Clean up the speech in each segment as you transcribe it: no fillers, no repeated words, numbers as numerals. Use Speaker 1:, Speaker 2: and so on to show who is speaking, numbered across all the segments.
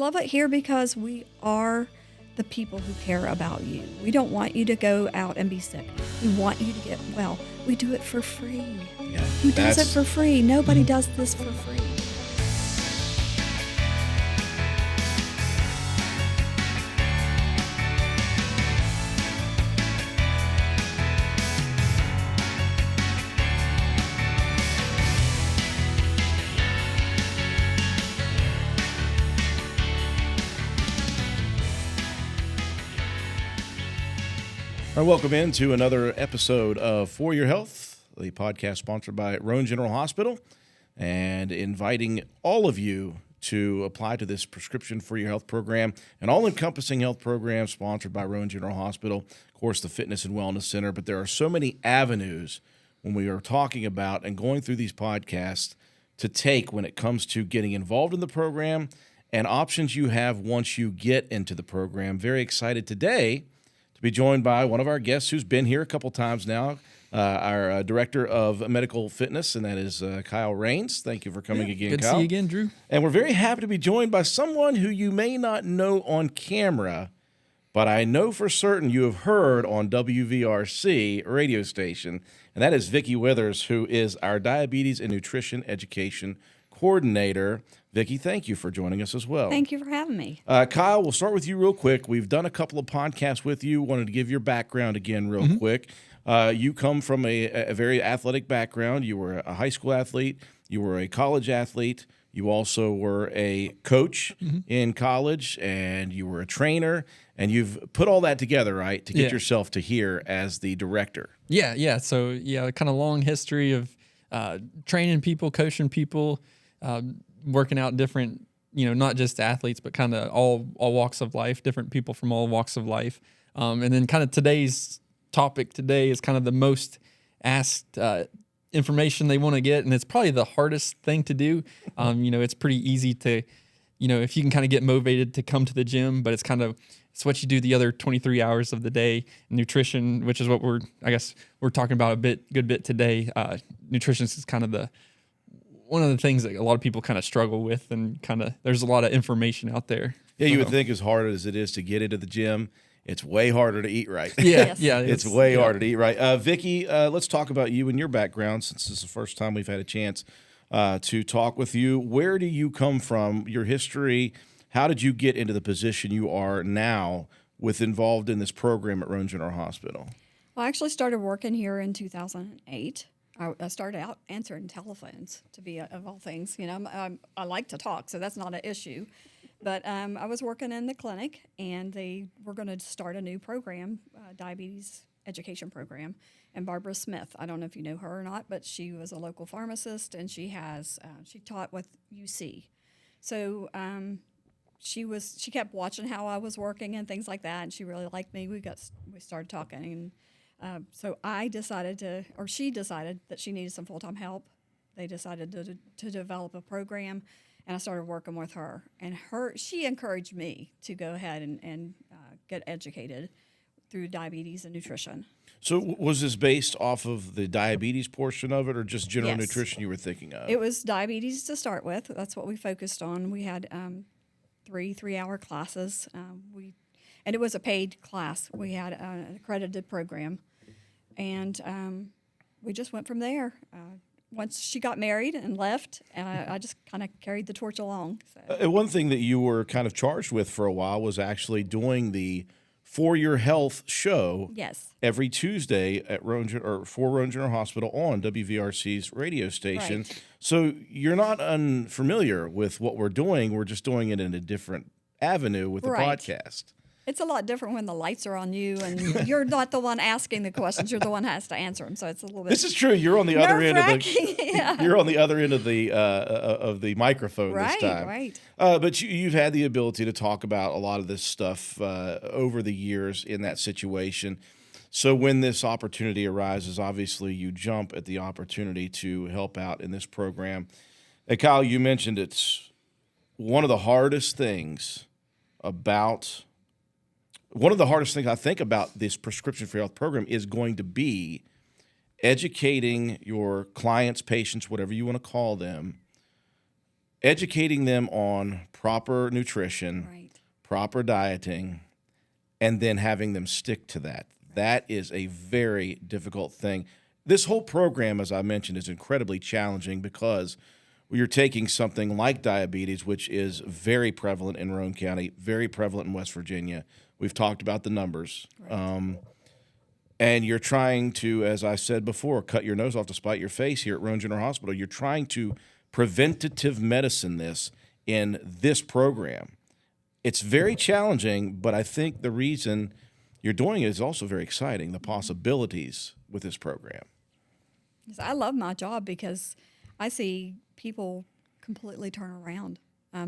Speaker 1: love it here because we are the people who care about you. We don't want you to go out and be sick. We want you to get well. We do it for free.
Speaker 2: Yeah,
Speaker 1: Who does it for free? Nobody does this for free.
Speaker 2: All right, welcome into another episode of For Your Health, the podcast sponsored by Roane General Hospital, and inviting all of you to apply to this prescription for your health program, an all-encompassing health program sponsored by Roane General Hospital, of course, the Fitness and Wellness Center. But there are so many avenues when we are talking about and going through these podcasts to take when it comes to getting involved in the program and options you have once you get into the program. Very excited today be joined by one of our guests who's been here a couple times now, our Director of Medical Fitness, and that is Kyle Rains. Thank you for coming again,
Speaker 3: good
Speaker 2: Kyle.
Speaker 3: to see you again, Drew.
Speaker 2: And we're very happy to be joined by someone who you may not know on camera, but I know for certain you have heard on WVRC radio station, and that is Vickie Withers, who is our Diabetes and Nutrition Education Coordinator. Vickie, thank you for joining us as well.
Speaker 1: Thank you for having me.
Speaker 2: Kyle, we'll start with you real quick. We've done a couple of podcasts with you. Wanted to give your background again real quick. You come from a very athletic background. You were a high school athlete. You were a college athlete. You also were a coach in college, and you were a trainer. And you've put all that together, right, to get yourself to here as the director.
Speaker 3: Yeah. So, kind of long history of training people, coaching people, working out different, not just athletes, but kind of all walks of life, different people from all walks of life. And then kind of today's topic today is kind of the most asked information they want to get. And it's probably the hardest thing to do. It's pretty easy to, if you can kind of get motivated to come to the gym, but it's what you do the other 23 hours of the day. Nutrition, which is what we're talking about a good bit today. Nutrition is kind of one of the things that a lot of people kind of struggle with, and there's a lot of information out there.
Speaker 2: Yeah, you would think as hard as it is to get into the gym, it's way harder to eat right.
Speaker 3: Yeah,
Speaker 2: it's way harder to eat right. Vickie, let's talk about you and your background, since this is the first time we've had a chance to talk with you. Where do you come from, your history? How did you get into the position you are now involved in this program at Roane General Hospital?
Speaker 1: Well, I actually started working here in 2008. I started out answering telephones, to be of all things. I like to talk, so that's not an issue. But I was working in the clinic, and they were going to start a new program, diabetes education program. And Barbara Smith, I don't know if you know her or not, but she was a local pharmacist, and she taught with UC. So she kept watching how I was working and things like that, and she really liked me. We started talking, and so she decided that she needed some full-time help. They decided to develop a program, and I started working with her. And she encouraged me to go ahead and get educated through diabetes and nutrition.
Speaker 2: So was this based off of the diabetes portion of it, or just general
Speaker 1: Yes.
Speaker 2: nutrition you were thinking of?
Speaker 1: It was diabetes to start with. That's what we focused on. We had 3-hour classes. And it was a paid class. We had an accredited program. And we just went from there. Once she got married and left, I just kind of carried the torch along. So.
Speaker 2: One thing that you were kind of charged with for a while was actually doing the For Your Health show.
Speaker 1: Yes.
Speaker 2: Every Tuesday at for Roane General Hospital on WVRC's radio station.
Speaker 1: Right.
Speaker 2: So you're not unfamiliar with what we're doing. We're just doing it in a different avenue with the podcast.
Speaker 1: It's a lot different when the lights are on you and you're not the one asking the questions. You're the one who has to answer them. So it's a little bit.
Speaker 2: This is true. You're on the other end of
Speaker 1: yeah.
Speaker 2: You're on the other end of the microphone this time.
Speaker 1: Right.
Speaker 2: But you've had the ability to talk about a lot of this stuff over the years in that situation. So when this opportunity arises, obviously you jump at the opportunity to help out in this program. And Kyle, you mentioned it's one of the hardest things I think about this prescription for health program is going to be educating your clients, patients, whatever you want to call them, educating them on proper nutrition,
Speaker 1: Right.
Speaker 2: proper dieting, and then having them stick to that. That is a very difficult thing. This whole program, as I mentioned, is incredibly challenging because you're taking something like diabetes, which is very prevalent in Roane County, very prevalent in West Virginia. We've talked about the numbers.
Speaker 1: Right.
Speaker 2: And you're trying to, as I said before, cut your nose off to spite your face here at Roane General Hospital. You're trying to preventative medicine this in this program. It's very challenging, but I think the reason you're doing it is also very exciting, the possibilities with this program.
Speaker 1: 'Cause I love my job because I see people completely turn around.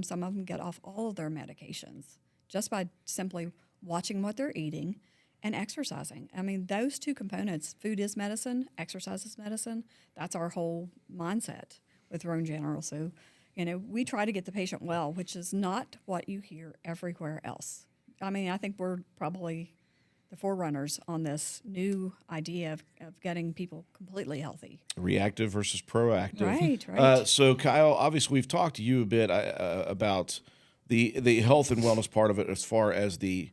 Speaker 1: Some of them get off all of their medications just by simply watching what they're eating and exercising. I mean, those two components, food is medicine, exercise is medicine. That's our whole mindset with Roane General. So, we try to get the patient well, which is not what you hear everywhere else. I mean, I think we're probably the forerunners on this new idea of getting people completely healthy.
Speaker 2: Reactive versus proactive.
Speaker 1: Right.
Speaker 2: So, Kyle, obviously, we've talked to you a bit about the health and wellness part of it, as far as the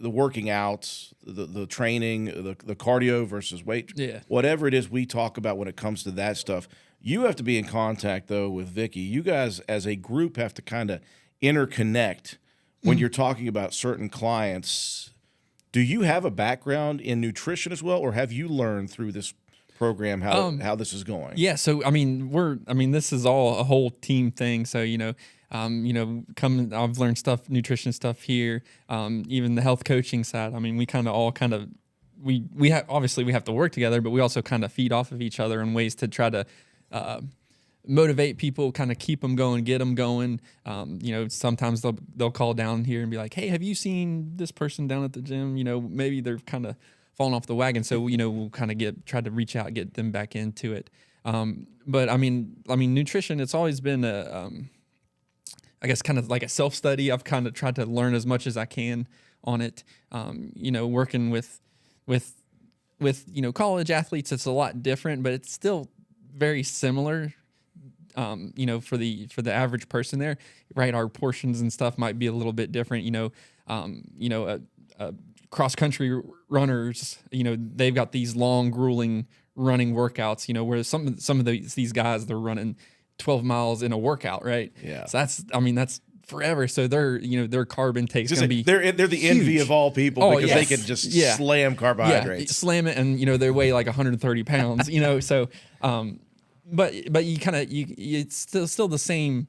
Speaker 2: working out, the training, the cardio versus weight, whatever it is we talk about when it comes to that stuff. You have to be in contact, though, with Vickie. You guys, as a group, have to kind of interconnect when you're talking about certain clients. Do you have a background in nutrition as well, or have you learned through this program how this is going?
Speaker 3: Yeah, so I mean, this is all a whole team thing. So I've learned nutrition stuff here. Even the health coaching side. I mean, we obviously we have to work together, but we also kind of feed off of each other in ways to try to motivate people, kind of keep them going, get them going. Sometimes they'll call down here and be like, "Hey, have you seen this person down at the gym? Maybe they're kind of falling off the wagon." So we'll kind of try to reach out, get them back into it. But I mean, nutrition. It's always been I guess kind of like a self-study. I've kind of tried to learn as much as I can on it. Working with college athletes, it's a lot different, but it's still very similar. For the average person there, right? Our portions and stuff might be a little bit different. Cross country runners, they've got these long, grueling running workouts. Where some of these guys, they're running 12 miles in a workout, right?
Speaker 2: Yeah.
Speaker 3: So that's forever. So their carb intake's going to be
Speaker 2: they're the
Speaker 3: huge.
Speaker 2: Envy of all people because
Speaker 3: yes.
Speaker 2: they can just slam carbohydrates.
Speaker 3: Yeah, slam it, and they weigh like 130 pounds. So but you kind of it's still the same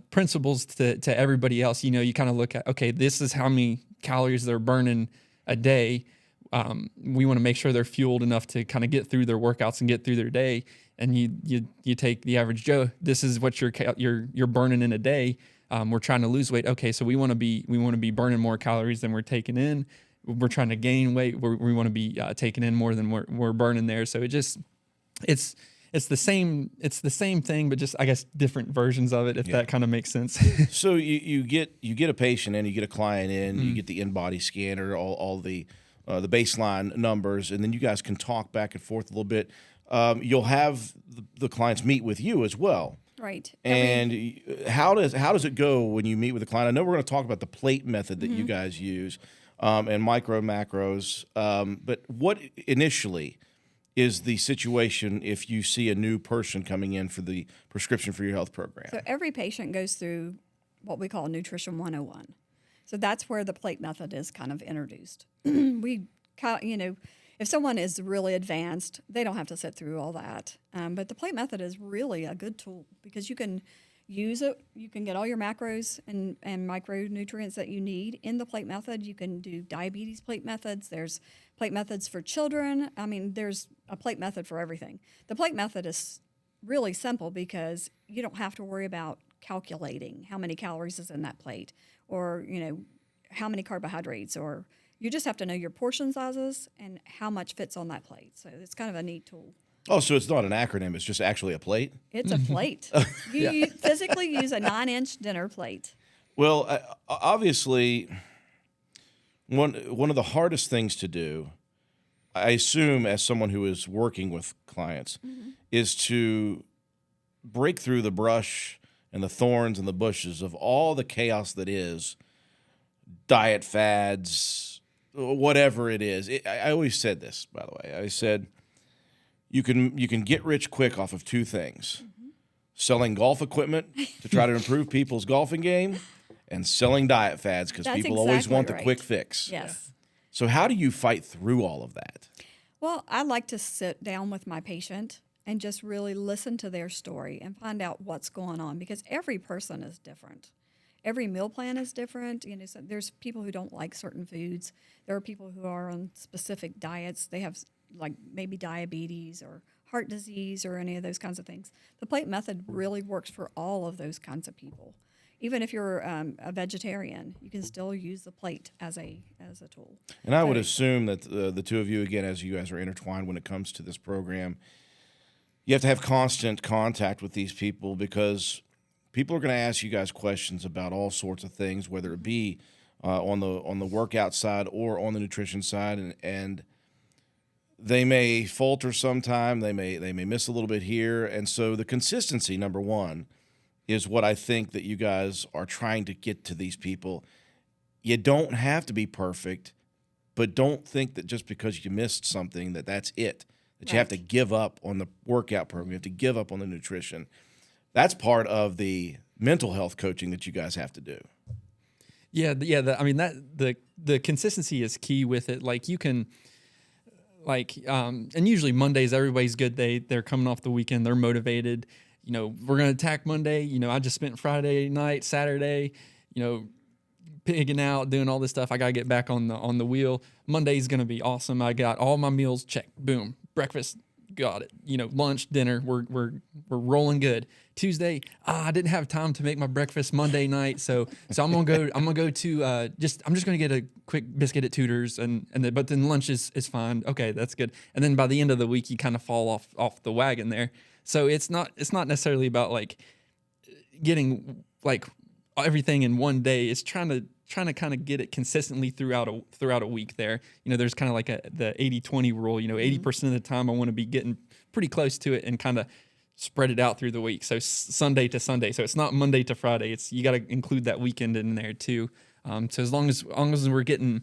Speaker 3: principles to everybody else. You kind of look at, okay, this is how many calories they're burning a day. We want to make sure they're fueled enough to kind of get through their workouts and get through their day. And you take the average Joe. This is what you're burning in a day. We're trying to lose weight. Okay, so we want to be burning more calories than we're taking in. We're trying to gain weight. We want to be taking in more than we're burning there. So it's the same thing, but just, I guess, different versions of it, if that kind of makes sense.
Speaker 2: So you get a patient in, you get a client in, you get the in-body scanner, all the baseline numbers, and then you guys can talk back and forth a little bit. You'll have the clients meet with you as well.
Speaker 1: Right.
Speaker 2: And how does it go when you meet with a client? I know we're going to talk about the plate method that you guys use and micro macros, but what initially is the situation if you see a new person coming in for the prescription for your health program?
Speaker 1: So every patient goes through what we call Nutrition 101. So that's where the plate method is kind of introduced. If someone is really advanced, they don't have to sit through all that. But the plate method is really a good tool because you can use it. You can get all your macros and micronutrients that you need in the plate method. You can do diabetes plate methods. There's plate methods for children. I mean, there's a plate method for everything. The plate method is really simple because you don't have to worry about calculating how many calories is in that plate or, how many carbohydrates, or you just have to know your portion sizes and how much fits on that plate. So it's kind of a neat tool.
Speaker 2: Oh, so it's not an acronym. It's just actually a plate?
Speaker 1: It's a plate. You physically use a 9-inch dinner plate.
Speaker 2: Well, obviously, one of the hardest things to do, I assume, as someone who is working with clients, is to break through the brush and the thorns and the bushes of all the chaos that is diet fads, whatever it is. I always said this, by the way. I said you can get rich quick off of two things: selling golf equipment to try to improve people's golfing game, and selling diet fads because
Speaker 1: That's
Speaker 2: people always
Speaker 1: exactly
Speaker 2: want the
Speaker 1: right.
Speaker 2: quick fix.
Speaker 1: Yes.
Speaker 2: So how do you fight through all of that?
Speaker 1: Well, I like to sit down with my patient and just really listen to their story and find out what's going on, because every person is different. Every meal plan is different. You know, so there's people who don't like certain foods. There are people who are on specific diets. They have like maybe diabetes or heart disease or any of those kinds of things. The plate method really works for all of those kinds of people. Even if you're a vegetarian, you can still use the plate as a tool.
Speaker 2: And I would assume that the two of you, again, as you guys are intertwined when it comes to this program, you have to have constant contact with these people, because people are going to ask you guys questions about all sorts of things, whether it be on the workout side or on the nutrition side, and they may falter sometime. They may miss a little bit here, and so the consistency, number one, is what I think that you guys are trying to get to these people. You don't have to be perfect, but don't think that just because you missed something that's it, that you have to give up on the workout program, you have to give up on the nutrition. That's part of the mental health coaching that you guys have to do.
Speaker 3: Yeah, the consistency is key with it. Like you can, and usually Mondays everybody's good. They're coming off the weekend, they're motivated. You know, we're gonna attack Monday. You know, I just spent Friday night, Saturday, pigging out, doing all this stuff. I gotta get back on the wheel. Monday's gonna be awesome. I got all my meals checked. Boom, breakfast, got it. Lunch, dinner, we're rolling good. Tuesday, I didn't have time to make my breakfast Monday night, so I'm gonna go to I'm just gonna get a quick biscuit at Tudor's, but then lunch is fine. Okay, that's good. And then by the end of the week, you kind of fall off the wagon there. So it's not necessarily about like getting like everything in one day. It's trying to kind of get it consistently throughout a week there. There's kind of like the 80-20 rule. 80% of the time I want to be getting pretty close to it and kind of spread it out through the week. So Sunday to Sunday. So it's not Monday to Friday. You got to include that weekend in there too. So as long as we're getting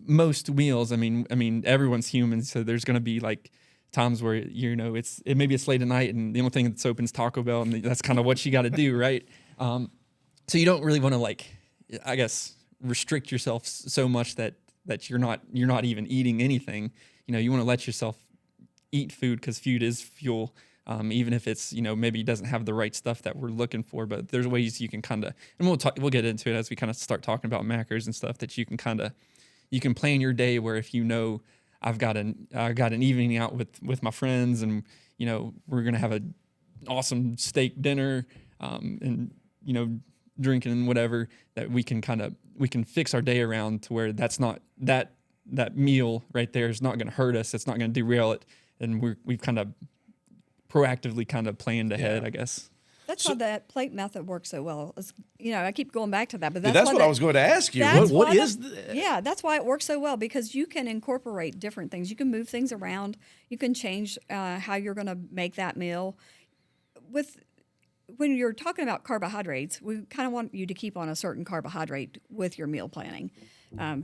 Speaker 3: most meals, I mean everyone's human. So there's going to be like times where maybe it's late at night and the only thing that's open is Taco Bell, and that's kind of what you got to do, right? So you don't really want to restrict yourself so much that you're not even eating anything. You want to let yourself eat food, because food is fuel, even if it's maybe doesn't have the right stuff that we're looking for. But there's ways you can kind of, and we'll get into it as we kind of start talking about macros and stuff, that you can plan your day where if I've got an evening out with my friends, and we're gonna have an awesome steak dinner, and drinking and whatever, that we can fix our day around to where that's not that meal right there is not going to hurt us. It's not going to derail it, and we've kind of proactively kind of planned ahead, I guess.
Speaker 1: That's why that plate method works so well. I keep going back to that, but
Speaker 2: that's what I was going to ask you. What is that?
Speaker 1: Yeah, that's why it works so well, because you can incorporate different things. You can move things around. You can change how you're going to make that meal. When you're talking about carbohydrates, we kind of want you to keep on a certain carbohydrate with your meal planning.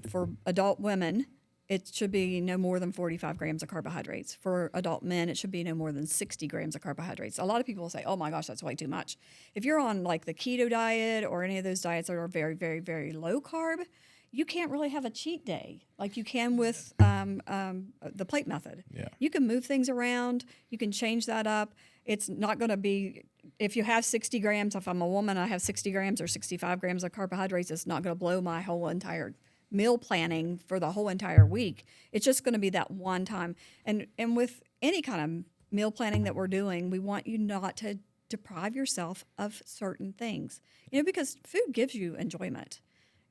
Speaker 1: For adult women, it should be no more than 45 grams of carbohydrates. For adult men, it should be no more than 60 grams of carbohydrates. A lot of people will say, oh my gosh, that's way too much. If you're on like the keto diet or any of those diets that are very, very, very low carb, you can't really have a cheat day like you can with the plate method.
Speaker 2: Yeah.
Speaker 1: You can move things around. You can change that up. It's not going to be, if you have 60 grams, if I'm a woman, I have 60 grams or 65 grams of carbohydrates, it's not going to blow my whole entire meal planning for the whole entire week. It's just going to be that one time. And with any kind of meal planning that we're doing, we want you not to deprive yourself of certain things, because food gives you enjoyment.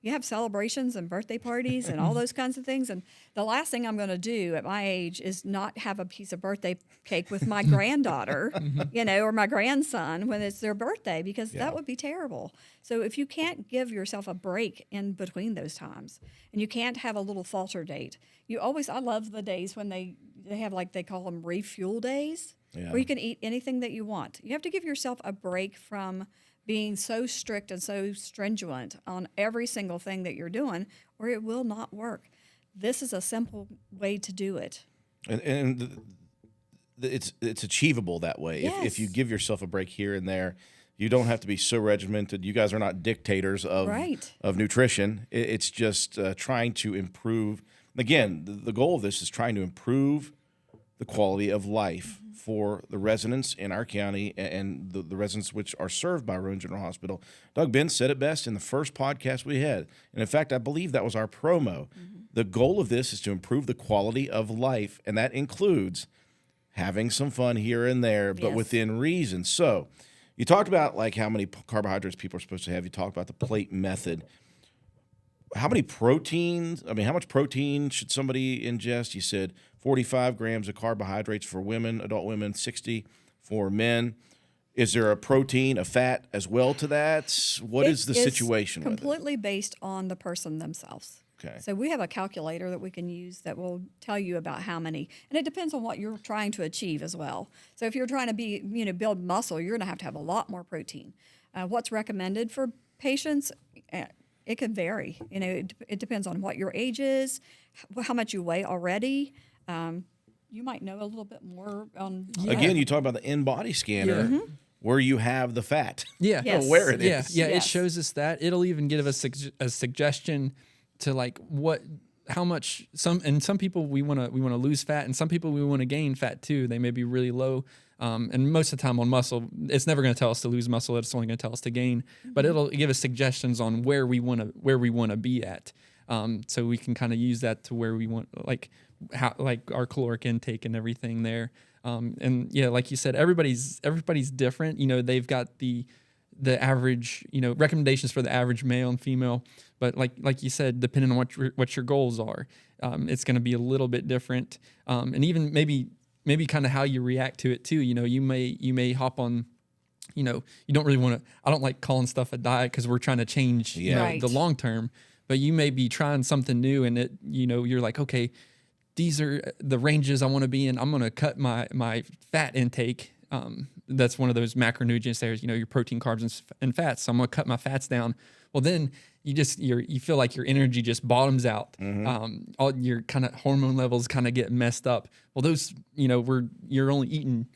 Speaker 1: You have celebrations and birthday parties and all those kinds of things. And the last thing I'm going to do at my age is not have a piece of birthday cake with my granddaughter, or my grandson when it's their birthday, because that would be terrible. So if you can't give yourself a break in between those times, and you can't have a little falter date, I love the days when they have, like, they call them refuel days.
Speaker 2: Yeah.
Speaker 1: where you can eat anything that you want. You have to give yourself a break from being so strict and so stringent on every single thing that you're doing, or it will not work. This is a simple way to do it.
Speaker 2: And it's achievable that way. If you
Speaker 1: Yes.
Speaker 2: give yourself a break here and there, you don't have to be so regimented. You guys are not dictators of
Speaker 1: Right.
Speaker 2: nutrition. It's just trying to improve. Again, the goal of this is trying to improve the quality of life for the residents in our county and the residents which are served by Rowan General Hospital. Doug Benz said it best in the first podcast we had. And in fact, I believe that was our promo. The goal of this is to improve the quality of life, and that includes having some fun here and there, but
Speaker 1: Yes.
Speaker 2: within reason. So you talked about like how many carbohydrates people are supposed to have. You talked about the plate method. How much protein should somebody ingest? You said 45 grams of carbohydrates for women, adult women, 60 for men. Is there a protein, a fat as well to that? What is the situation with it?
Speaker 1: Completely based on the person themselves.
Speaker 2: Okay.
Speaker 1: So we have a calculator that we can use that will tell you about how many, and it depends on what you're trying to achieve as well. So if you're trying to build muscle, you're going to have a lot more protein. What's recommended for patients, it can vary. It depends on what your age is, how much you weigh already. You might know a little bit more on.
Speaker 2: Again, you talk about the in-body scanner where you have the fat.
Speaker 3: Yeah.
Speaker 1: Yes.
Speaker 2: Where it is.
Speaker 3: Yeah,
Speaker 1: Yes.
Speaker 3: it shows us that. It'll even give us a suggestion to like how much some people we want to lose fat, and some people we want to gain fat too. They may be really low, and most of the time on muscle, it's never going to tell us to lose muscle. It's only going to tell us to gain. But it'll give us suggestions on where we want to be at, so we can kind of use that to where we want like our caloric intake and everything there. And yeah, like you said, everybody's different. They've got the average, recommendations for the average male and female. But like you said, depending on what your goals are, it's going to be a little bit different. And even maybe kind of how you react to it too. You may hop on. You don't really want to. I don't like calling stuff a diet because we're trying to change
Speaker 1: Right.
Speaker 3: the long term. But you may be trying something new, and you're like, okay, these are the ranges I want to be in. I'm going to cut my fat intake. That's one of those macronutrients there, your protein, carbs, and fats. So I'm going to cut my fats down. Well, then you feel like your energy just bottoms out. All your kind of hormone levels kind of get messed up. Well, those, you're only eating,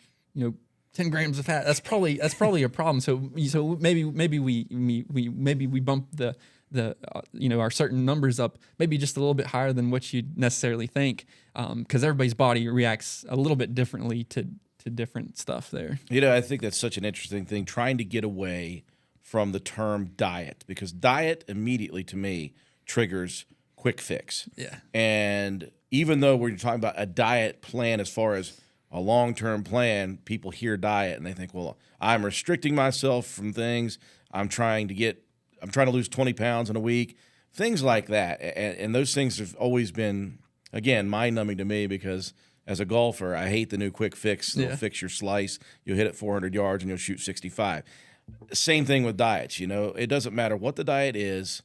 Speaker 3: 10 grams of fat. That's probably a problem. So maybe we bump the our certain numbers up maybe just a little bit higher than what you'd necessarily think, because everybody's body reacts a little bit differently to different stuff there.
Speaker 2: I think that's such an interesting thing, trying to get away from the term diet, because diet immediately to me triggers quick fix.
Speaker 3: Yeah.
Speaker 2: And even though we're talking about a diet plan as far as a long-term plan, people hear diet and they think, well, I'm restricting myself from things. I'm trying to lose 20 pounds in a week, things like that. And those things have always been, again, mind-numbing to me, because as a golfer, I hate the new quick fix. They'll fix your slice. You'll hit it 400 yards and you'll shoot 65. Same thing with diets. It doesn't matter what the diet is.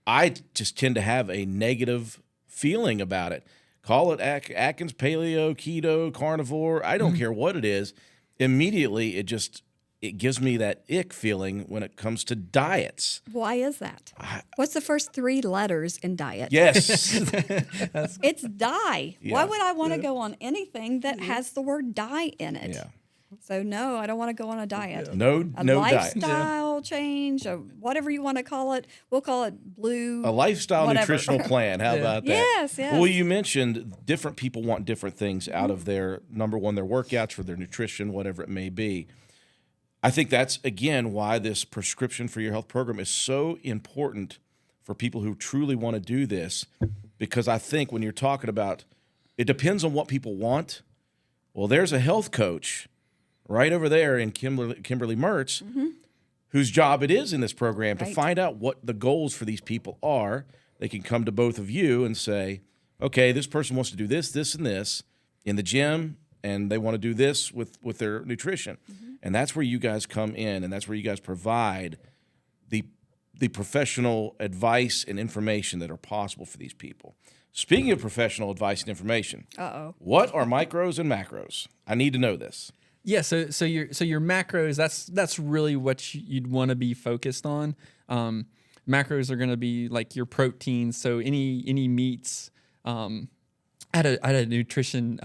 Speaker 2: I just tend to have a negative feeling about it. Call it Atkins, paleo, keto, carnivore. I don't care what it is. Immediately, it gives me that ick feeling when it comes to diets.
Speaker 1: Why is that? What's the first 3 letters in diet?
Speaker 2: Yes.
Speaker 1: It's die.
Speaker 2: Yeah.
Speaker 1: Why would I want to go on anything that has the word die in it?
Speaker 2: Yeah.
Speaker 1: So no, I don't want to go on a diet.
Speaker 2: No diet.
Speaker 1: Lifestyle change, or whatever you want to call it. We'll call it blue.
Speaker 2: A lifestyle
Speaker 1: whatever.
Speaker 2: nutritional plan. How about that?
Speaker 1: Yes, yes.
Speaker 2: Well, you mentioned different people want different things out of their, number one, their workouts, for their nutrition, whatever it may be. I think that's, again, why this prescription for your health program is so important for people who truly want to do this, because I think when you're talking about, it depends on what people want. Well, there's a health coach right over there in Kimberly Mertz, whose job it is in this program to
Speaker 1: Right.
Speaker 2: find out what the goals for these people are. They can come to both of you and say, okay, this person wants to do this, this, and this in the gym, and they want to do this with their nutrition. And that's where you guys come in, and that's where you guys provide the professional advice and information that are possible for these people. Speaking of professional advice and information, what are micros and macros? I need to know this.
Speaker 3: Yeah, so your macros, that's really what you'd want to be focused on. Macros are going to be like your proteins, so any meats. I had a nutrition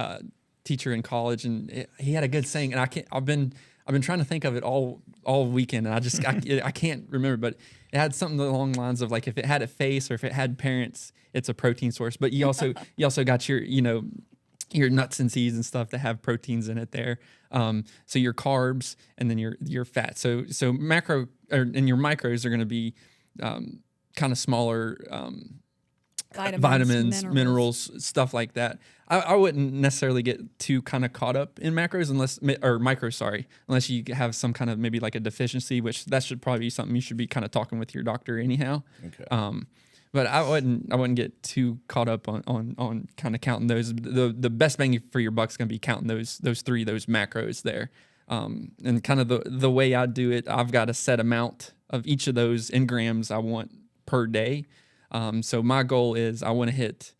Speaker 3: teacher in college, and he had a good saying, and I've been trying to think of it all weekend, and I can't remember, but it had something along the lines of like, if it had a face or if it had parents, it's a protein source. But you also got your nuts and seeds and stuff that have proteins in it there. So your carbs and then your fat. So macro and your micros are going to be kind of smaller vitamins, minerals, stuff like that. I wouldn't necessarily get too kind of caught up in macros unless you have some kind of maybe like a deficiency, which that should probably be something you should be kind of talking with your doctor anyhow.
Speaker 2: Okay.
Speaker 3: But I wouldn't get too caught up on kind of counting those. The best bang for your buck's gonna be counting those macros there. And kind of the way I do it, I've got a set amount of each of those in grams I want per day. So my goal is I want to hit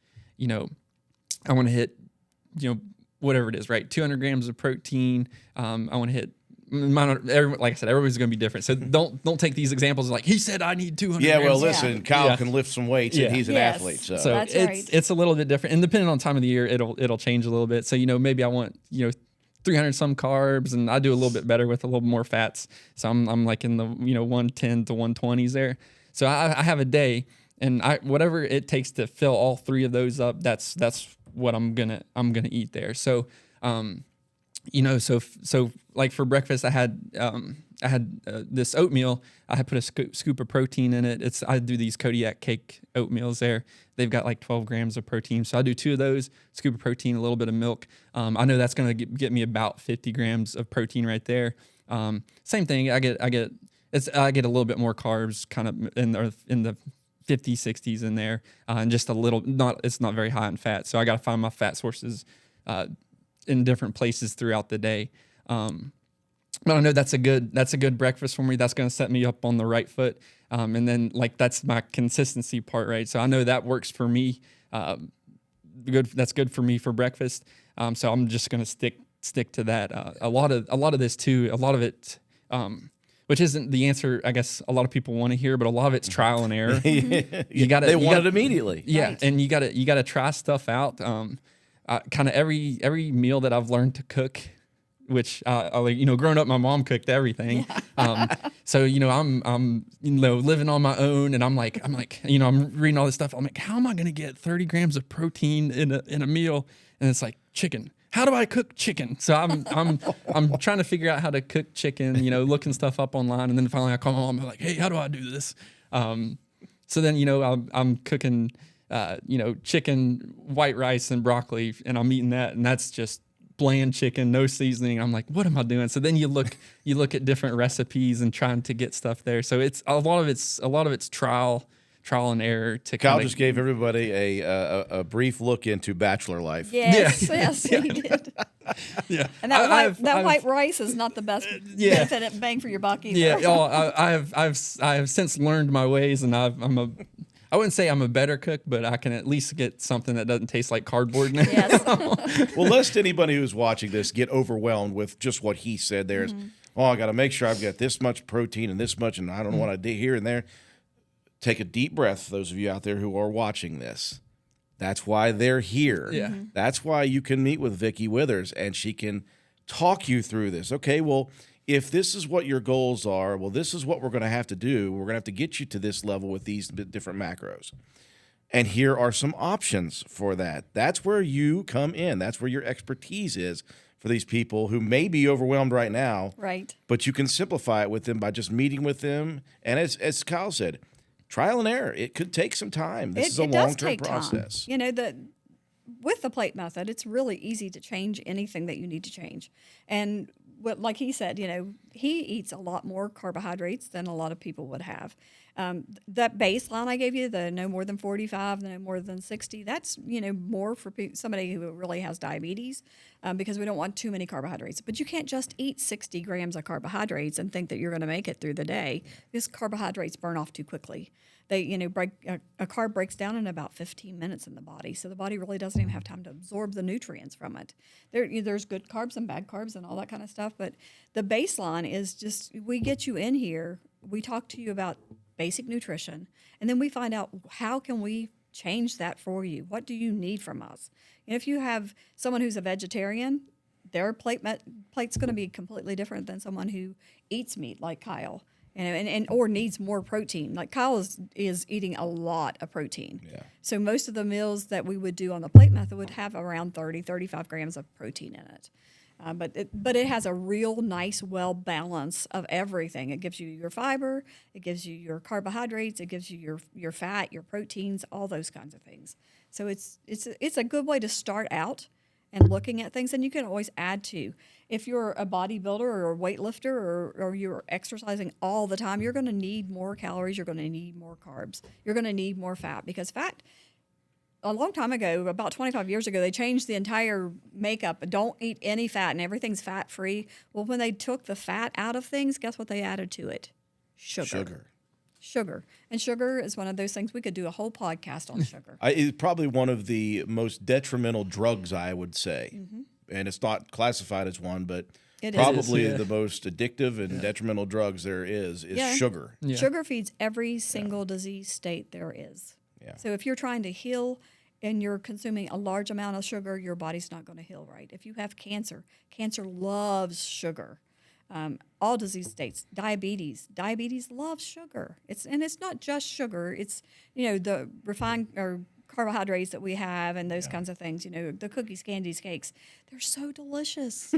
Speaker 3: whatever it is, right? 200 grams of protein. I want to hit. Like I said, everybody's going to be different. So don't take these examples like he said I need 200.
Speaker 2: Yeah, well,
Speaker 3: grams.
Speaker 2: listen, Kyle can lift some weights, and he's an athlete. So
Speaker 1: That's right.
Speaker 3: It's a little bit different, and depending on time of the year, it'll change a little bit. So maybe I want 300 some carbs, and I do a little bit better with a little more fats. So I'm like in the 110 to 120s there. So I have a day, and whatever it takes to fill all three of those up, that's what I'm gonna eat there. So so like for breakfast, I had this oatmeal. I had put a scoop of protein in it. I do these Kodiak cake oatmeals there. They've got like 12 grams of protein. So I do 2 of those, scoop of protein, a little bit of milk. I know that's going to get me about 50 grams of protein right there. Same thing. I get a little bit more carbs kind of in the 50s, 60s in there, and just a little, it's not very high in fat. So I got to find my fat sources in different places throughout the day. But I know that's a good breakfast for me. That's going to set me up on the right foot. And then like that's my consistency part, right? So I know that works for me. That's good for me for breakfast. So I'm just going to stick to that. A lot of this too. A lot of it, which isn't the answer I guess a lot of people want to hear, but a lot of it's trial and error.
Speaker 2: They want it immediately.
Speaker 3: Yeah,
Speaker 1: Right.
Speaker 3: and you gotta try stuff out. Kind of every meal that I've learned to cook, which growing up, my mom cooked everything. So I'm living on my own, and I'm reading all this stuff. I'm like, how am I gonna get 30 grams of protein in a meal? And it's like chicken. How do I cook chicken? So I'm trying to figure out how to cook chicken. Looking stuff up online, and then finally I call my mom. I'm like, hey, how do I do this? So then I'm cooking. Chicken, white rice, and broccoli, and I'm eating that, and that's just bland chicken, no seasoning. I'm like, what am I doing? So then you look at different recipes and trying to get stuff there. So it's a lot of it's trial and error.
Speaker 2: Kyle just gave everybody a brief look into bachelor life.
Speaker 1: Yes,
Speaker 3: Yeah.
Speaker 1: yes, he did.
Speaker 3: Yeah,
Speaker 1: And that white rice is not the best benefit bang for your buck either.
Speaker 3: Yeah, I have since learned my ways, and I wouldn't say I'm a better cook, but I can at least get something that doesn't taste like cardboard now.
Speaker 1: Yes.
Speaker 2: Well, lest anybody who's watching this get overwhelmed with just what he said there is, I got to make sure I've got this much protein and this much, and I don't know what I did here and there. Take a deep breath, those of you out there who are watching this. That's why they're here.
Speaker 3: Yeah.
Speaker 2: That's why you can meet with Vickie Withers, and she can talk you through this. Okay, well, if this is what your goals are, well, this is what we're going to have to do. We're going to have to get you to this level with these different macros. And here are some options for that. That's where you come in. That's where your expertise is for these people who may be overwhelmed right now.
Speaker 1: Right.
Speaker 2: But you can simplify it with them by just meeting with them. And as Kyle said, trial and error. It could take some time. This is a long-term process.
Speaker 1: With the plate method, it's really easy to change anything that you need to change. And like he said, he eats a lot more carbohydrates than a lot of people would have. That baseline I gave you, the no more than 45, the no more than 60, that's, more for somebody who really has diabetes, because we don't want too many carbohydrates. But you can't just eat 60 grams of carbohydrates and think that you're going to make it through the day, because carbohydrates burn off too quickly. They, a carb breaks down in about 15 minutes in the body, so the body really doesn't even have time to absorb the nutrients from it. There's good carbs and bad carbs and all that kind of stuff, but the baseline is just, we get you in here, we talk to you about basic nutrition, and then we find out how can we change that for you. What do you need from us? And if you have someone who's a vegetarian, their plate's going to be completely different than someone who eats meat like Kyle. And or needs more protein. Like Kyle is eating a lot of protein.
Speaker 2: Yeah.
Speaker 1: So most of the meals that we would do on the plate method would have around 30, 35 grams of protein in it. But it has a real nice, well balance of everything. It gives you your fiber, it gives you your carbohydrates, it gives you your fat, your proteins, all those kinds of things. So it's a good way to start out and looking at things, and you can always add to. If you're a bodybuilder or a weightlifter or you're exercising all the time, you're going to need more calories, you're going to need more carbs, you're going to need more fat, because fat, a long time ago, about 25 years ago, they changed the entire makeup. Don't eat any fat and everything's fat-free. Well, when they took the fat out of things, guess what they added to it? Sugar. And sugar is one of those things, we could do a whole podcast on sugar.
Speaker 2: It's probably one of the most detrimental drugs, I would say. Mm-hmm. And it's not classified as one, but probably the most addictive and detrimental drugs there is sugar.
Speaker 1: Yeah. Sugar feeds every single disease state there is.
Speaker 2: Yeah.
Speaker 1: So if you're trying to heal and you're consuming a large amount of sugar, your body's not going to heal right. If you have cancer loves sugar. All disease states, diabetes loves sugar. It's not just sugar. It's, the refined or carbohydrates that we have and those kinds of things, the cookies, candies, cakes, they're so delicious,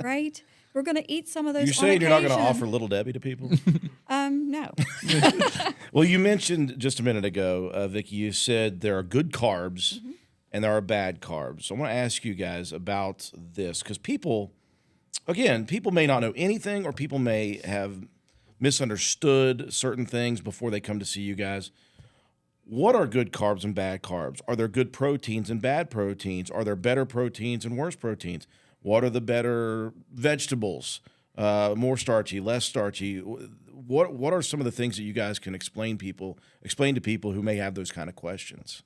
Speaker 1: right? We're going to eat some of those.
Speaker 2: You're saying you're not going to offer Little Debbie to people?
Speaker 1: No.
Speaker 2: Well, you mentioned just a minute ago, Vickie, you said there are good carbs and there are bad carbs. So I want to ask you guys about this, because people may not know anything, or people may have misunderstood certain things before they come to see you guys. What are good carbs and bad carbs? Are there good proteins and bad proteins? Are there better proteins and worse proteins? What are the better vegetables? More starchy, less starchy? What are some of the things that you guys can explain to people who may have those kind of questions?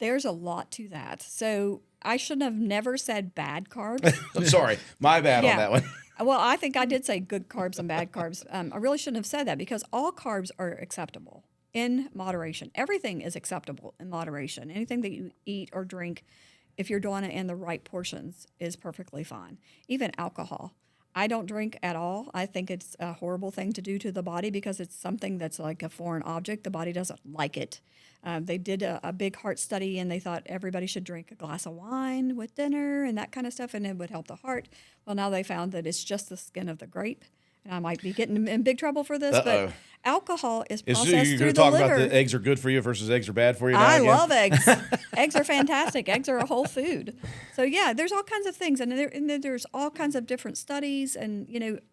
Speaker 1: There's a lot to that. So I shouldn't have never said bad carbs.
Speaker 2: I'm sorry. My bad on that one.
Speaker 1: Well, I think I did say good carbs and bad carbs. I really shouldn't have said that, because all carbs are acceptable in moderation. Everything is acceptable in moderation. Anything that you eat or drink, if you're doing it in the right portions, is perfectly fine. Even alcohol. I don't drink at all. I think it's a horrible thing to do to the body, because it's something that's like a foreign object. The body doesn't like it. They did a big heart study, and they thought everybody should drink a glass of wine with dinner and that kind of stuff, and it would help the heart. Well, now they found that it's just the skin of the grape. And I might be getting in big trouble for this, but alcohol is processed through the liver.
Speaker 2: You're going to talk about the eggs are good for you versus eggs are bad for you now
Speaker 1: I
Speaker 2: again?
Speaker 1: love eggs. Eggs are fantastic. Eggs are a whole food. So, yeah, there's all kinds of things. And then there's all kinds of different studies. And,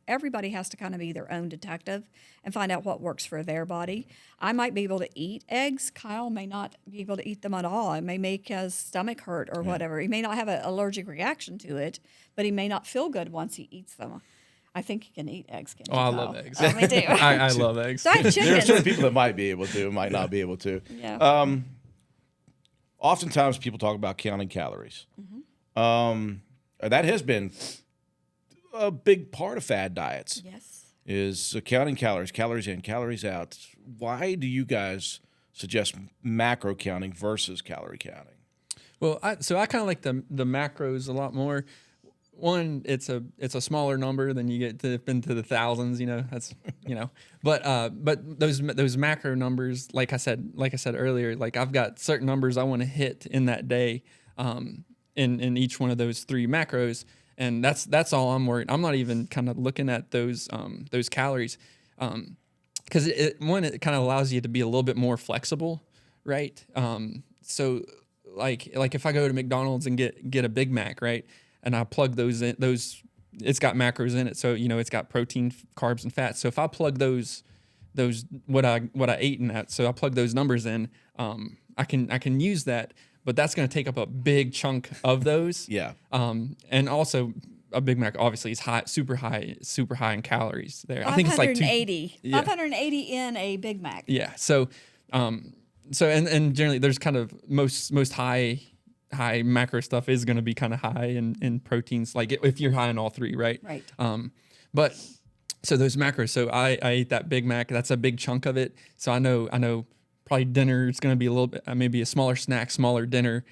Speaker 1: everybody has to kind of be their own detective and find out what works for their body. I might be able to eat eggs. Kyle may not be able to eat them at all. It may make his stomach hurt or whatever. He may not have an allergic reaction to it, but he may not feel good once he eats them. I think you can eat eggs. Can't you,
Speaker 3: I
Speaker 1: Kyle?
Speaker 3: love eggs.
Speaker 1: Oh, me too.
Speaker 3: I love eggs.
Speaker 1: Fried
Speaker 2: There are
Speaker 1: chicken.
Speaker 2: certain people that might be able to, might not be able to.
Speaker 1: Yeah.
Speaker 2: Oftentimes people talk about counting calories. That has been a big part of fad diets.
Speaker 1: Yes.
Speaker 2: Is counting calories in, calories out. Why do you guys suggest macro counting versus calorie counting?
Speaker 3: Well, I kind of like the macros a lot more. One, it's a smaller number than you get to into the thousands. That's but those macro numbers, like I said earlier, like I've got certain numbers I want to hit in that day, in each one of those three macros, and that's all I'm worried. I'm not even kind of looking at those calories, because it kind of allows you to be a little bit more flexible, right? So like if I go to McDonald's and get a Big Mac, right? And I plug those it's got macros in it. So, it's got protein, carbs, and fats. So if I plug those what I ate in that, so I plug those numbers in, I can use that, but that's going to take up a big chunk of those.
Speaker 2: Yeah.
Speaker 3: And also a Big Mac obviously is super high in calories there. I think it's like
Speaker 1: 580 in a Big Mac.
Speaker 3: Yeah. So, and generally there's kind of most high macro stuff is going to be kind of high in proteins. Like if you're high in all three, right?
Speaker 1: Right.
Speaker 3: But so those macros. So I ate that Big Mac. That's a big chunk of it. So I know probably dinner is going to be a little bit maybe a smaller snack, smaller dinner.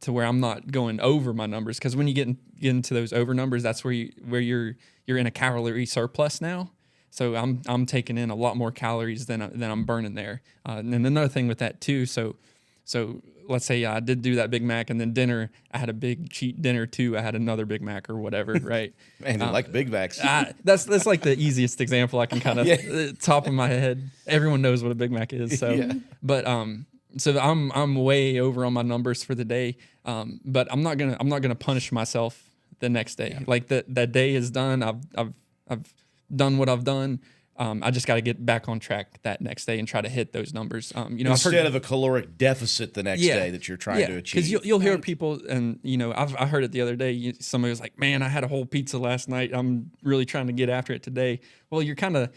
Speaker 3: To where I'm not going over my numbers, because when you get into those over numbers, that's where you're in a calorie surplus now. So I'm taking in a lot more calories than I'm burning there. And then another thing with that too. So let's say I did do that Big Mac, and then dinner I had a big cheat dinner too. I had another Big Mac or whatever, right?
Speaker 2: Man, you like Big Macs.
Speaker 3: That's like the easiest example I can kind of top of my head. Everyone knows what a Big Mac is. So, but so I'm way over on my numbers for the day, but I'm not gonna punish myself the next day. Yeah. Like that day is done. I've done what I've done. I just got to get back on track that next day and try to hit those numbers.
Speaker 2: Instead of a caloric deficit the next day that you're trying to achieve.
Speaker 3: Because you'll hear people, and I heard it the other day. Somebody was like, "Man, I had a whole pizza last night. I'm really trying to get after it today." Well, you're kind of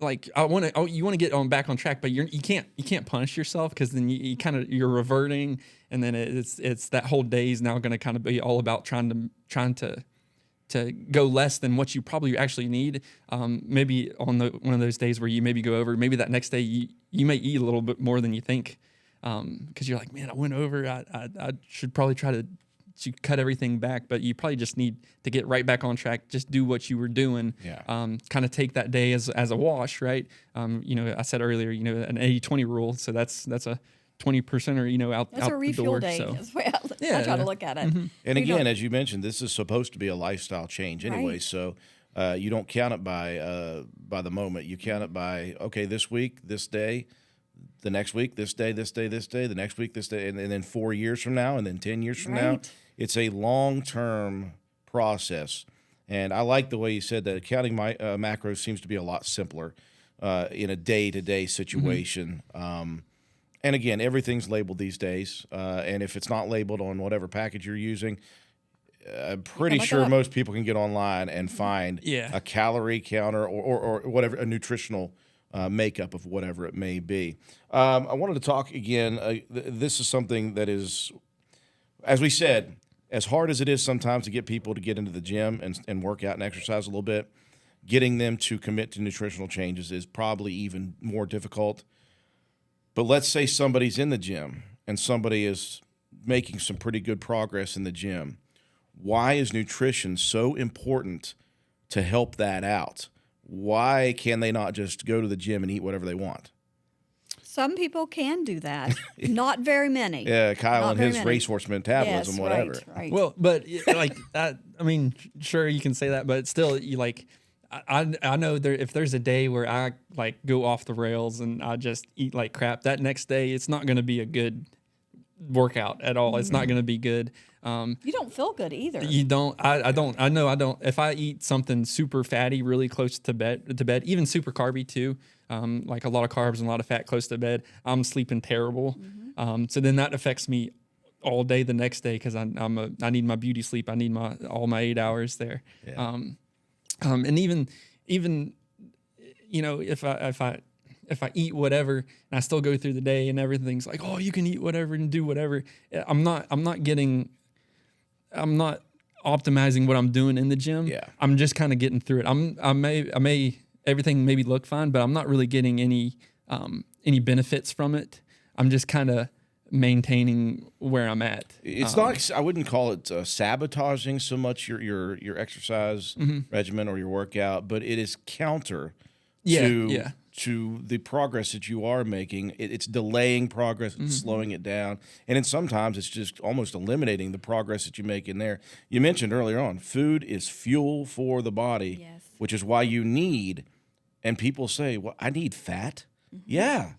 Speaker 3: like you want to get back on track, but you can't punish yourself, because then you're reverting, and then it's that whole day is now going to kind of be all about trying to go less than what you probably actually need. Maybe on one of those days where you maybe go over, maybe that next day you may eat a little bit more than you think, because you're like, man, I went over. I should probably try to cut everything back, but you probably just need to get right back on track. Just do what you were doing.
Speaker 2: Yeah.
Speaker 3: Kind of take that day as a wash, right? I said earlier, an 80-20 rule. So that's a 20% out
Speaker 1: That's a refuel
Speaker 3: the door,
Speaker 1: day.
Speaker 3: So.
Speaker 1: As well. I try to look at it.
Speaker 3: Mm-hmm.
Speaker 2: And again, as you mentioned, this is supposed to be a lifestyle change anyway.
Speaker 1: Right.
Speaker 2: So you don't count it by the moment. You count it by, okay, this week, this day, the next week, this day, the next week, this day, and then 4 years from now, and then 10 years from now. It's a long-term process. And I like the way you said that. Counting my macros seems to be a lot simpler in a day-to-day situation. And again, everything's labeled these days. And if it's not labeled on whatever package you're using, I'm pretty sure most people can get online and find a calorie counter or whatever, a nutritional makeup of whatever it may be. I wanted to talk again. This is something that is, as we said, as hard as it is sometimes to get people to get into the gym and work out and exercise a little bit, getting them to commit to nutritional changes is probably even more difficult. But let's say somebody's in the gym and somebody is making some pretty good progress in the gym. Why is nutrition so important to help that out? Why can they not just go to the gym and eat whatever they want?
Speaker 1: Some people can do that. Not very many.
Speaker 2: Yeah, Kyle
Speaker 1: Not
Speaker 2: and
Speaker 1: very
Speaker 2: his
Speaker 1: many.
Speaker 2: racehorse metabolism,
Speaker 1: Yes,
Speaker 2: whatever.
Speaker 1: Right.
Speaker 3: Well, but like that, I mean, sure you can say that, but still, I know if there's a day where I like go off the rails and I just eat like crap, that next day it's not going to be a good workout at all. It's not going to be good.
Speaker 1: You don't feel good either.
Speaker 3: You don't. I don't. I know I don't. If I eat something super fatty, really close to bed, even super carby too, like a lot of carbs and a lot of fat close to bed, I'm sleeping terrible. So then that affects me all day the next day, because I need my beauty sleep. I need all my 8 hours there.
Speaker 2: Yeah.
Speaker 3: And even if I eat whatever and I still go through the day and everything's like, oh, you can eat whatever and do whatever, I'm not optimizing what I'm doing in the gym.
Speaker 2: Yeah.
Speaker 3: I'm just kind of getting through it. I may everything maybe look fine, but I'm not really getting any benefits from it. I'm just kind of maintaining where I'm at.
Speaker 2: It's not. I wouldn't call it sabotaging so much your exercise regimen or your workout, but it is counter to the progress that you are making. It's delaying progress, it's slowing it down, and then sometimes it's just almost eliminating the progress that you make in there. You mentioned earlier on, food is fuel for the body, which is why you need. And people say, "Well, I need fat." Yeah.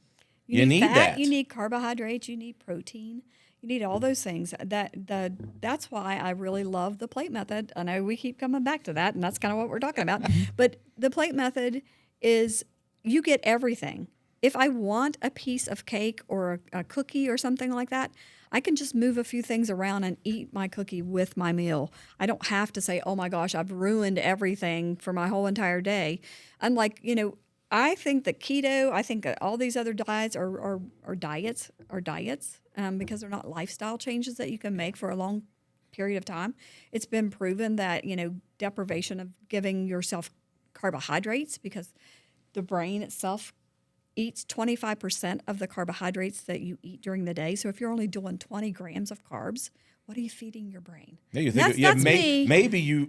Speaker 1: You need fat,
Speaker 2: that.
Speaker 1: you need carbohydrates, you need protein, You need all those things. That's why I really love the plate method. I know we keep coming back to that, and that's kind of what we're talking about. But the plate method is you get everything. If I want a piece of cake or a cookie or something like that, I can just move a few things around and eat my cookie with my meal. I don't have to say, oh my gosh, I've ruined everything for my whole entire day. Unlike, I think that keto, I think that all these other diets are diets because they're not lifestyle changes that you can make for a long period of time. It's been proven that, deprivation of giving yourself carbohydrates, because the brain itself eats 25% of the carbohydrates that you eat during the day. So if you're only doing 20 grams of carbs, what are you feeding your brain?
Speaker 2: Yeah, you think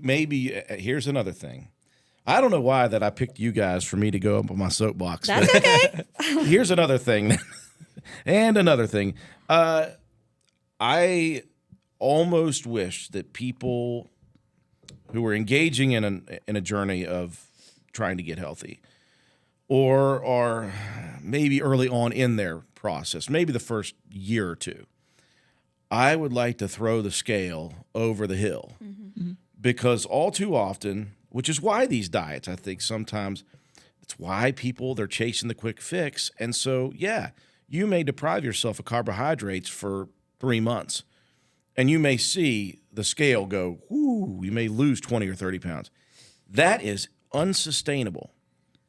Speaker 2: maybe here's another thing. I don't know why that I picked you guys for me to go up on my soapbox.
Speaker 1: That's okay.
Speaker 2: Here's another thing. And another thing. I almost wish that people who are engaging in a journey of trying to get healthy, or are maybe early on in their process, maybe the first year or two, I would like to throw the scale over the hill. Mm-hmm. Because all too often, which is why these diets, I think sometimes it's why they're chasing the quick fix. And so, yeah, you may deprive yourself of carbohydrates for 3 months, and you may see the scale go, whoo, you may lose 20 or 30 pounds. That is unsustainable.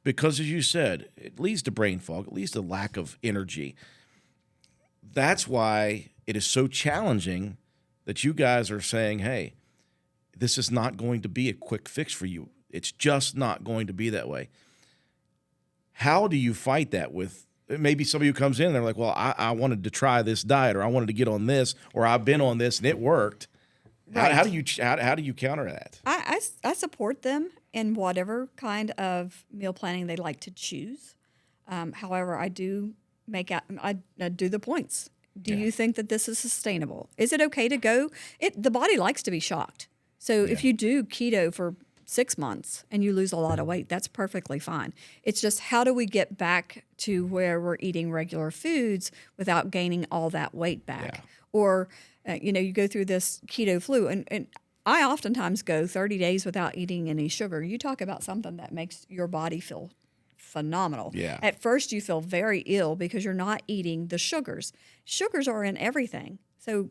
Speaker 2: Because, as you said, it leads to brain fog, it leads to lack of energy. That's why it is so challenging that you guys are saying, hey, this is not going to be a quick fix for you. It's just not going to be that way. How do you fight that with maybe somebody who comes in and they're like, well, I wanted to try this diet, or I wanted to get on this, or I've been on this and it worked. Right. How do you counter that?
Speaker 1: I support them in whatever kind of meal planning they like to choose. However, I do I do the points. Do you think that this is sustainable? Is it okay to go? The body likes to be shocked. So if you do keto for 6 months and you lose a lot of weight, that's perfectly fine. It's just, how do we get back to where we're eating regular foods without gaining all that weight back? Yeah. Or, you go through this keto flu, and I oftentimes go 30 days without eating any sugar. You talk about something that makes your body feel phenomenal.
Speaker 2: Yeah.
Speaker 1: At first, you feel very ill because you're not eating the sugars. Sugars are in everything. So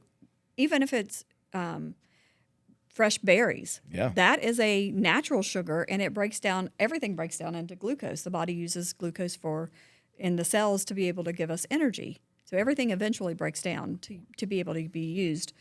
Speaker 1: even if it's fresh berries, that is a natural sugar, and everything breaks down into glucose. The body uses glucose in the cells to be able to give us energy. So everything eventually breaks down to be able to be used.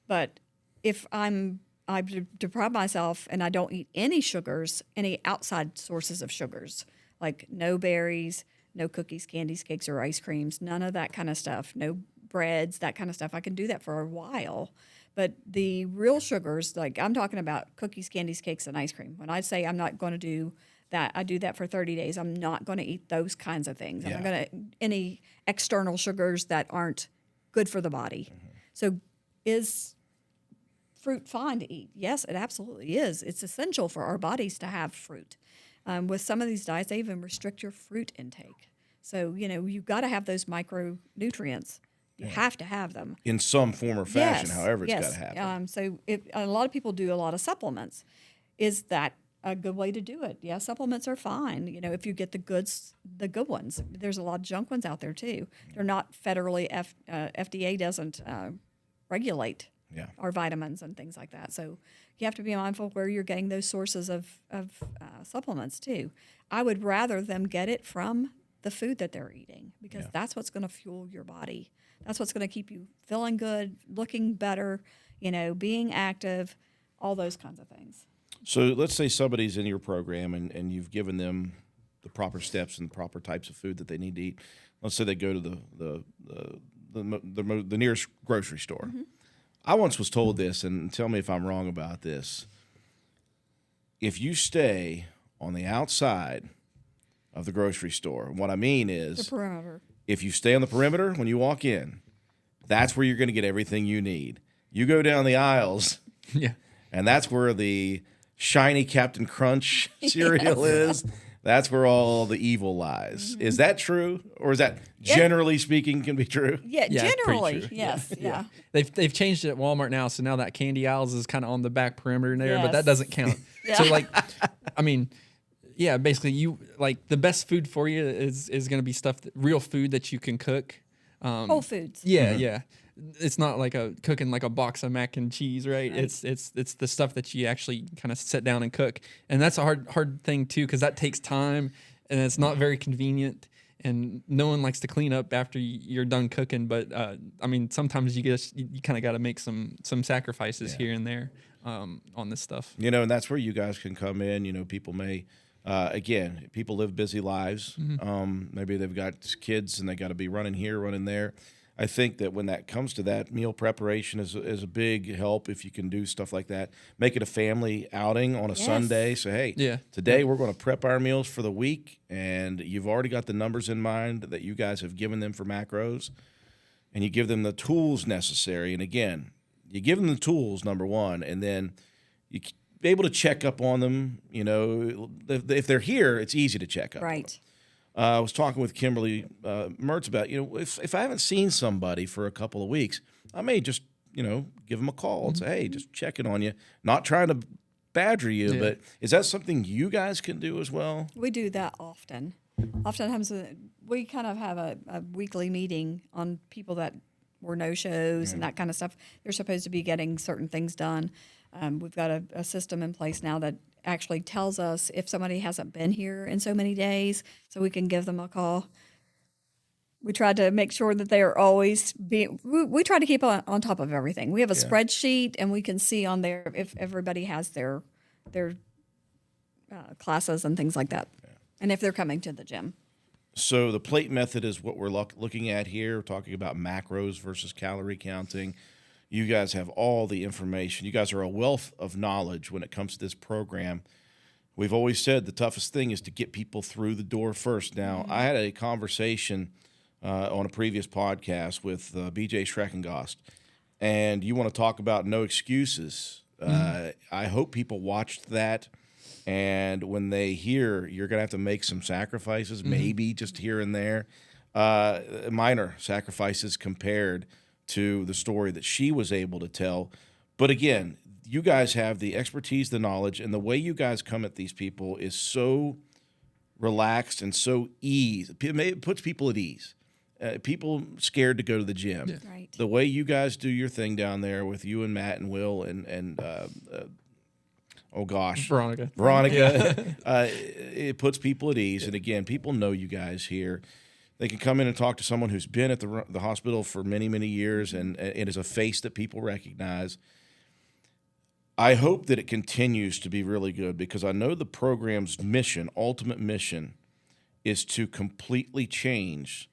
Speaker 1: But if I deprive myself and I don't eat any sugars, any outside sources of sugars, like no berries, no cookies, candies, cakes, or ice creams, none of that kind of stuff, no breads, that kind of stuff, I can do that for a while. But the real sugars, like I'm talking about cookies, candies, cakes, and ice cream. When I say I'm not going to do that, I do that for 30 days. I'm not going to eat those kinds of things. I'm not going to any external sugars that aren't good for the body. Mm-hmm. So is fruit fine to eat? Yes, it absolutely is. It's essential for our bodies to have fruit. With some of these diets, they even restrict your fruit intake. So, you've got to have those micronutrients. You have to have them.
Speaker 2: In some form or fashion, however it's got to happen.
Speaker 1: So a lot of people do a lot of supplements. Is that a good way to do it? Yeah, supplements are fine. If you get the good ones. There's a lot of junk ones out there too. They're not federally, FDA doesn't regulate our vitamins and things like that. So you have to be mindful where you're getting those sources of supplements too. I would rather them get it from the food that they're eating, because that's what's going to fuel your body. That's what's going to keep you feeling good, looking better, being active, all those kinds of things.
Speaker 2: So let's say somebody's in your program and you've given them the proper steps and the proper types of food that they need to eat. Let's say they go to the nearest grocery store. Mm-hmm. I once was told this, and tell me if I'm wrong about this. If you stay on the outside of the grocery store, what I mean is
Speaker 1: the perimeter.
Speaker 2: If you stay on the perimeter when you walk in, that's where you're going to get everything you need. You go down the aisles, and that's where the shiny Captain Crunch cereal is. That's where all the evil lies. Is that true, or is that generally speaking can be true?
Speaker 1: Yeah,
Speaker 3: Yeah, pretty
Speaker 1: generally,
Speaker 3: true.
Speaker 1: yes, yeah.
Speaker 3: They've changed it at Walmart now, so now that candy aisles is kind of on the back perimeter there, but that
Speaker 1: Yes.
Speaker 3: doesn't count.
Speaker 1: Yeah.
Speaker 3: So like, I mean, yeah, basically you like the best food for you is going to be stuff real food that you can cook.
Speaker 1: Whole Foods.
Speaker 3: Yeah, yeah. It's not like cooking like a box of mac and cheese, right?
Speaker 1: Right.
Speaker 3: It's the stuff that you actually kind of sit down and cook, and that's a hard thing too because that takes time and it's not very convenient. And no one likes to clean up after you're done cooking, but I mean sometimes you kind of got to make some sacrifices here and there on this stuff.
Speaker 2: You know, and that's where you guys can come in. You know, people may. Again, people live busy lives. Maybe they've got kids and they got to be running here, running there. I think that when that comes to that, meal preparation is a big help if you can do stuff like that. Make it a family outing on a Sunday. Say, hey, today we're going to prep our meals for the week, and you've already got the numbers in mind that you guys have given them for macros, and you give them the tools necessary. And again, you give them the tools, number one, and then you be able to check up on them. You know, if they're here, it's easy to check up on them.
Speaker 1: Right.
Speaker 2: I was talking with Kimberly Mertz about, you know, if I haven't seen somebody for a couple of weeks, I may just, you know, give them a call and say, hey, just checking on you. Not trying to badger you, but is that something you guys can do as well?
Speaker 1: We do that often. Oftentimes we kind of have a weekly meeting on people that were no-shows and that kind of stuff. They're supposed to be getting certain things done. We've got a system in place now that actually tells us if somebody hasn't been here in so many days, so we can give them a call. We try to make sure that they are always being. We try to keep on top of everything. We have a spreadsheet, and we can see on there if everybody has their classes and things like that, and if they're coming to the gym.
Speaker 2: So the plate method is what we're looking at here. We're talking about macros versus calorie counting. You guys have all the information. You guys are a wealth of knowledge when it comes to this program. We've always said the toughest thing is to get people through the door first. Now, I had a conversation on a previous podcast with BJ Schreckengost, and you want to talk about no excuses. I hope people watched that, and when they hear you're going to have to make some sacrifices, maybe just here and there, minor sacrifices compared to the story that she was able to tell. But again, you guys have the expertise, the knowledge, and the way you guys come at these people is so relaxed and so ease. It puts people at ease. People scared to go to the gym.
Speaker 3: Yeah.
Speaker 1: Right.
Speaker 2: The way you guys do your thing down there with you and Matt and Will and
Speaker 3: Veronica.
Speaker 2: It puts people at ease. And again, people know you guys here. They can come in and talk to someone who's been at the hospital for many, many years, and it is a face that people recognize. I hope that it continues to be really good because I know the program's mission, ultimate mission, is to completely change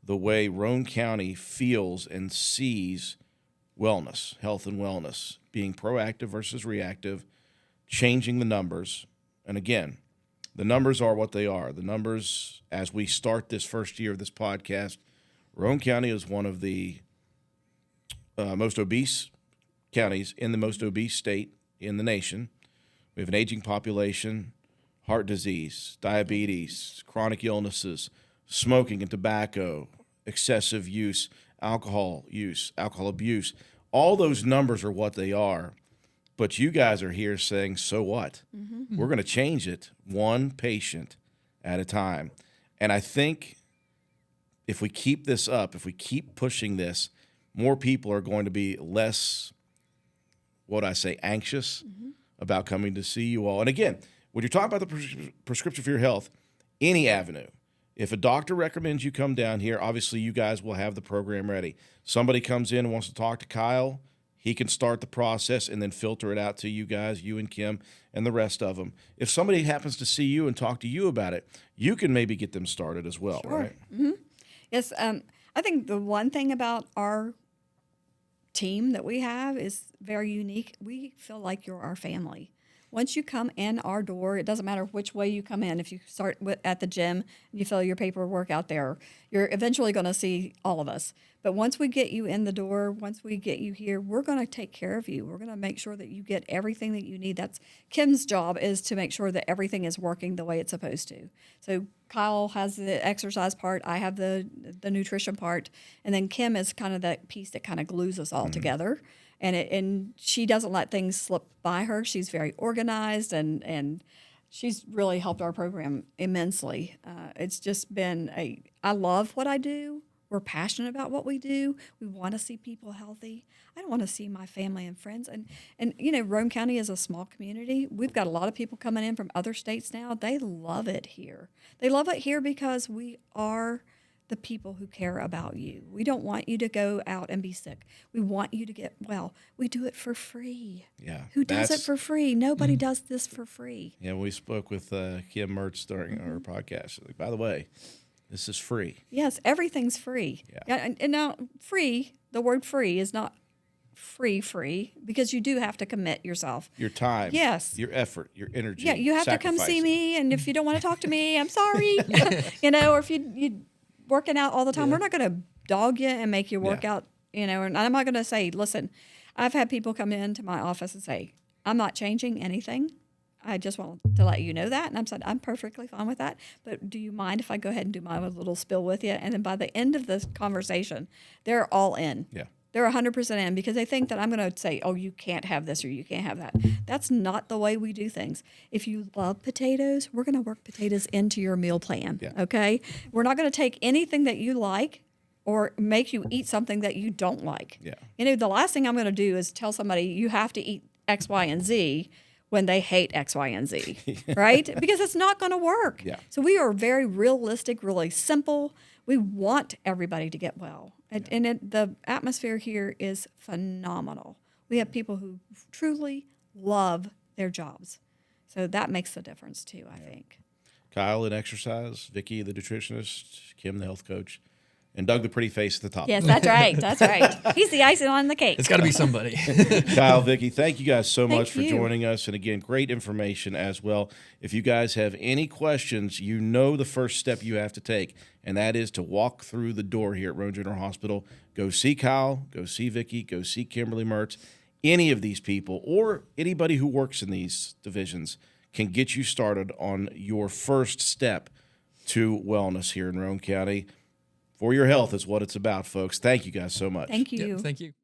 Speaker 2: the way Roane County feels and sees wellness, health and wellness, being proactive versus reactive, changing the numbers. And again, the numbers are what they are. The numbers, as we start this first year of this podcast, Roane County is one of the most obese counties in the most obese state in the nation. We have an aging population, heart disease, diabetes, chronic illnesses, smoking and tobacco, excessive use, alcohol abuse. All those numbers are what they are. But you guys are here saying, so what? We're going to change it one patient at a time. And I think if we keep this up, if we keep pushing this, more people are going to be less, anxious about coming to see you all. And again, when you're talking about the prescription for your health, any avenue. If a doctor recommends you come down here, obviously you guys will have the program ready. Somebody comes in and wants to talk to Kyle, he can start the process and then filter it out to you guys, you and Kim and the rest of them. If somebody happens to see you and talk to you about it, you can maybe get them started as well, right?
Speaker 1: Yes. I think the one thing about our team that we have is very unique. We feel like you're our family. once you come in our door, it doesn't matter which way you come in. If you start at the gym and you fill your paperwork out there, you're eventually going to see all of us. But once we get you in the door, once we get you here, we're going to take care of you. We're going to make sure that you get everything that you need. That's Kim's job, is to make sure that everything is working the way it's supposed to. So Kyle has the exercise part. I have the nutrition part. And then Kim is kind of that piece that kind of glues us all together. And she doesn't let things slip by her. She's very organized, and she's really helped our program immensely. It's just been I love what I do. We're passionate about what we do. We want to see people healthy. I want to see my family and friends. And you know, Roane County is a small community. We've got a lot of people coming in from other states now. They love it here. They love it here because we are the people who care about you. We don't want you to go out and be sick. We want you to get well. We do it for free.
Speaker 2: Yeah.
Speaker 1: Who does it for free? Nobody does this for free.
Speaker 2: Yeah, we spoke with Kim Mertz during our podcast. Like, by the way, this is free.
Speaker 1: Yes, everything's free.
Speaker 2: Yeah.
Speaker 1: And now free, the word free is not free, because you do have to commit yourself.
Speaker 2: Your time.
Speaker 1: Yes.
Speaker 2: Your effort, your energy.
Speaker 1: Yeah, you have to come see me, and if you don't want to talk to me, I'm sorry. You know, or if you working out all the time, we're not going to dog you and make you work out, you know, and I'm not going to say, listen, I've had people come into my office and say, I'm not changing anything. I just want to let you know that. And I'm saying, I'm perfectly fine with that. But do you mind if I go ahead and do my little spill with you? And then by the end of this conversation, they're all in.
Speaker 2: Yeah.
Speaker 1: They're 100% in, because they think that I'm going to say, oh, you can't have this or you can't have that. That's not the way we do things. If you love potatoes, we're going to work potatoes into your meal plan, okay? We're not going to take anything that you like or make you eat something that you don't like.
Speaker 2: Yeah.
Speaker 1: You know, the last thing I'm going to do is tell somebody you have to eat X, Y, and Z when they hate X, Y, and Z, right? Because it's not going to work.
Speaker 2: Yeah.
Speaker 1: So we are very realistic, really simple. We want everybody to get well. And the atmosphere here is phenomenal. We have people who truly love their jobs. So that makes the difference too, I think.
Speaker 2: Kyle in exercise, Vickie the nutritionist, Kim the health coach, and Doug the pretty face at the top.
Speaker 1: Yes, that's right. That's right. He's the icing on the cake.
Speaker 3: It's got to be somebody.
Speaker 2: Kyle, Vickie, thank you guys so much for
Speaker 1: you.
Speaker 2: joining us. And again, great information as well. If you guys have any questions, you know the first step you have to take, and that is to walk through the door here at Roane General Hospital. Go see Kyle, go see Vickie, go see Kimberly Mertz. Any of these people or anybody who works in these divisions can get you started on your first step to wellness here in Roane County. For your health is what it's about, folks. Thank you guys so much.
Speaker 1: Thank you.
Speaker 3: Thank you.